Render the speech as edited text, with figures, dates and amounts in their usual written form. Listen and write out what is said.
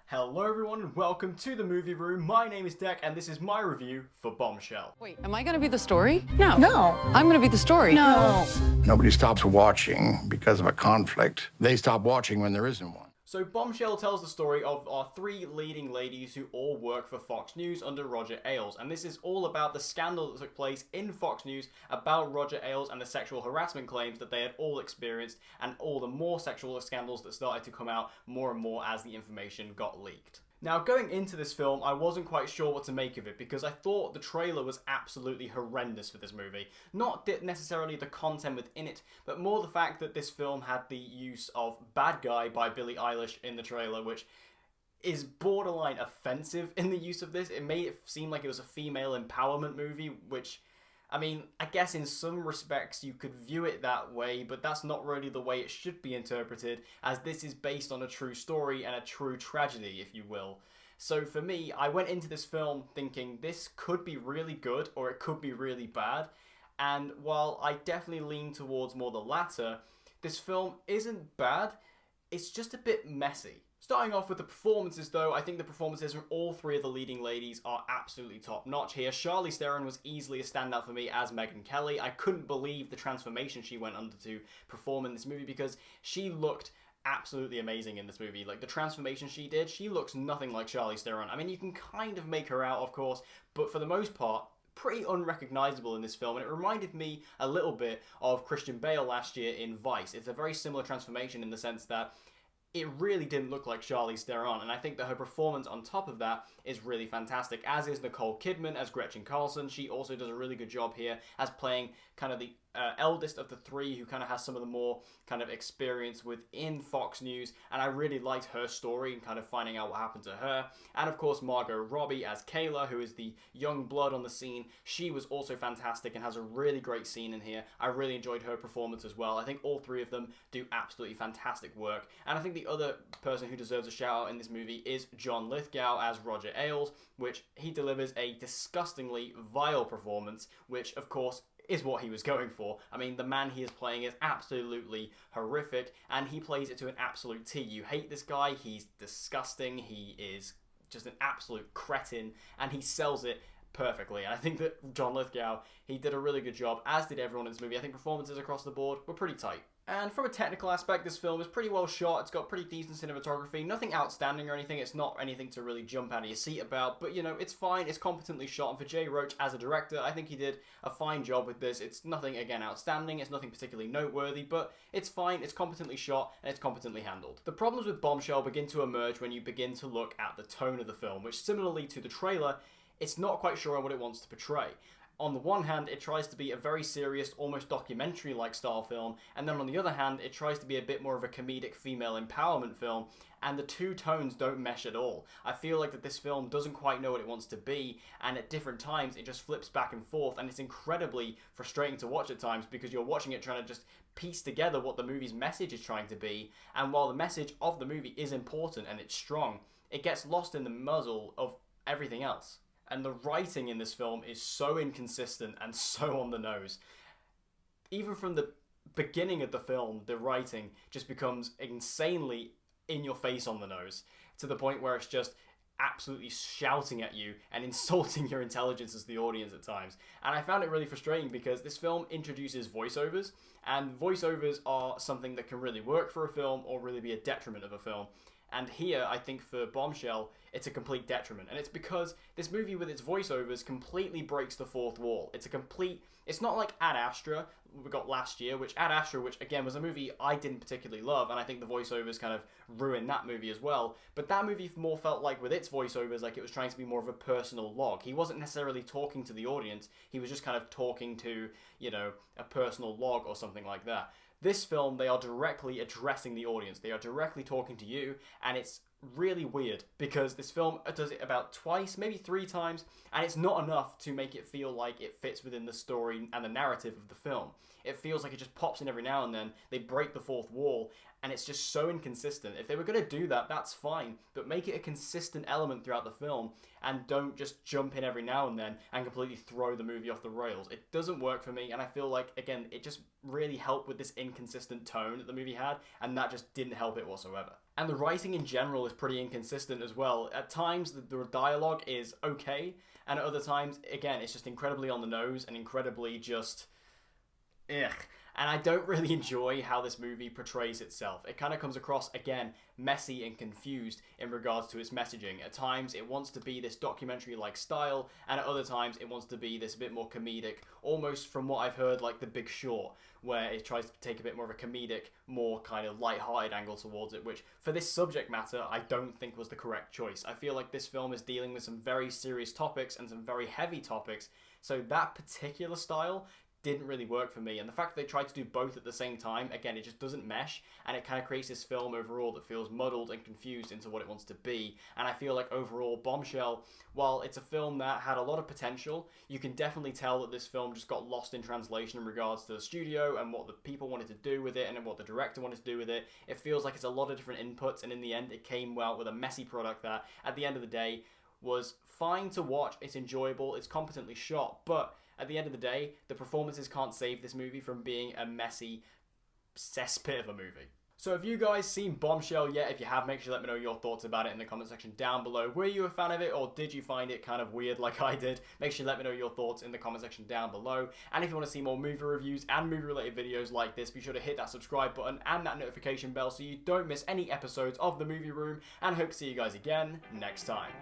Hello everyone and welcome to the movie room. My name is Dec and this is my review for Bombshell. Wait, am I gonna be the story? No. No. I'm gonna be the story. No. Nobody stops watching because of a conflict. They stop watching when there isn't one. So Bombshell tells the story of our three leading ladies who all work for Fox News under Roger Ailes, and this is all about the scandal that took place in Fox News about Roger Ailes and the sexual harassment claims that they had all experienced, and all the more sexual scandals that started to come out more and more as the information got leaked. Now, going into this film, I wasn't quite sure what to make of it because I thought the trailer was absolutely horrendous for this movie. Not necessarily the content within it, but more the fact that this film had the use of Bad Guy by Billie Eilish in the trailer, which is borderline offensive in the use of this. It made it seem like it was a female empowerment movie, which, I mean, I guess in some respects you could view it that way, but that's not really the way it should be interpreted, as this is based on a true story and a true tragedy, if you will. So for me, I went into this film thinking this could be really good or it could be really bad, and while I definitely lean towards more the latter, this film isn't bad, it's just a bit messy. Starting off with the performances though, I think the performances from all three of the leading ladies are absolutely top notch here. Charlize Theron was easily a standout for me as Megyn Kelly. I couldn't believe the transformation she went under to perform in this movie because she looked absolutely amazing in this movie. Like, the transformation she did, she looks nothing like Charlize Theron. I mean, you can kind of make her out, of course, but for the most part, pretty unrecognizable in this film, and it reminded me a little bit of Christian Bale last year in Vice. It's a very similar transformation in the sense that it really didn't look like Charlize Theron, and I think that her performance on top of that is really fantastic, as is Nicole Kidman as Gretchen Carlson. She also does a really good job here as playing kind of the eldest of the three who kind of has some of the more kind of experience within Fox News, and I really liked her story and kind of finding out what happened to her. And of course Margot Robbie as Kayla, who is the young blood on the scene. She was also fantastic and has a really great scene in here. I really enjoyed her performance as well. I think all three of them do absolutely fantastic work, and I think the other person who deserves a shout out in this movie is John Lithgow as Roger Ailes, which he delivers a disgustingly vile performance, which of course is what he was going for. I mean, the man he is playing is absolutely horrific, and he plays it to an absolute T. You hate this guy, he's disgusting, he is just an absolute cretin, and he sells it perfectly. And I think that John Lithgow, he did a really good job, as did everyone in this movie. I think performances across the board were pretty tight. And from a technical aspect, this film is pretty well shot. It's got pretty decent cinematography. Nothing outstanding or anything. It's not anything to really jump out of your seat about. But, you know, it's fine. It's competently shot. And for Jay Roach as a director, I think he did a fine job with this. It's nothing, again, outstanding. It's nothing particularly noteworthy. But it's fine. It's competently shot. And it's competently handled. The problems with Bombshell begin to emerge when you begin to look at the tone of the film, which, similarly to the trailer, it's not quite sure on what it wants to portray. On the one hand, it tries to be a very serious, almost documentary-like style film, and then on the other hand, it tries to be a bit more of a comedic female empowerment film, and the two tones don't mesh at all. I feel like that this film doesn't quite know what it wants to be, and at different times, it just flips back and forth, and it's incredibly frustrating to watch at times because you're watching it trying to just piece together what the movie's message is trying to be, and while the message of the movie is important and it's strong, it gets lost in the muzzle of everything else. And the writing in this film is so inconsistent and so on the nose. Even from the beginning of the film, the writing just becomes insanely in your face on the nose, to the point where it's just absolutely shouting at you and insulting your intelligence as the audience at times. And I found it really frustrating because this film introduces voiceovers, and voiceovers are something that can really work for a film or really be a detriment of a film. And here, I think for Bombshell, it's a complete detriment. And it's because this movie with its voiceovers completely breaks the fourth wall. It's not like Ad Astra we got last year, which Ad Astra, which again was a movie I didn't particularly love, and I think the voiceovers kind of ruined that movie as well. But that movie more felt like, with its voiceovers, like it was trying to be more of a personal log. He wasn't necessarily talking to the audience, he was just kind of talking to, you know, a personal log or something like that. This film, they are directly addressing the audience. They are directly talking to you, and it's really weird, because this film does it about twice, maybe 3 times, and it's not enough to make it feel like it fits within the story and the narrative of the film. It feels like it just pops in every now and then, they break the fourth wall, and it's just so inconsistent. If they were going to do that, that's fine, but make it a consistent element throughout the film, and don't just jump in every now and then and completely throw the movie off the rails. It doesn't work for me, and I feel like, again, it just really helped with this inconsistent tone that the movie had, and that just didn't help it whatsoever. And the writing in general is pretty inconsistent as well. At times, the dialogue is okay, and at other times, again, it's just incredibly on the nose and incredibly just... ugh. And I don't really enjoy how this movie portrays itself. It kind of comes across, again, messy and confused in regards to its messaging. At times, it wants to be this documentary-like style, and at other times, it wants to be this bit more comedic, almost from what I've heard, like The Big Short, where it tries to take a bit more of a comedic, more kind of light-hearted angle towards it, which, for this subject matter, I don't think was the correct choice. I feel like this film is dealing with some very serious topics and some very heavy topics, so that particular style didn't really work for me, and the fact that they tried to do both at the same time, again, it just doesn't mesh, and it kind of creates this film overall that feels muddled and confused into what it wants to be. And I feel like overall, Bombshell, while it's a film that had a lot of potential, you can definitely tell that this film just got lost in translation in regards to the studio and what the people wanted to do with it and what the director wanted to do with it. It feels like it's a lot of different inputs, and in the end, it came out with a messy product that, at the end of the day, was fine to watch. It's enjoyable, it's competently shot, but at the end of the day, the performances can't save this movie from being a messy cesspit of a movie. So have you guys seen Bombshell yet? If you have, make sure to let me know your thoughts about it in the comment section down below. Were you a fan of it, or did you find it kind of weird like I did? Make sure to let me know your thoughts in the comment section down below. And if you want to see more movie reviews and movie related videos like this, be sure to hit that subscribe button and that notification bell so you don't miss any episodes of The Movie Room, and hope to see you guys again next time.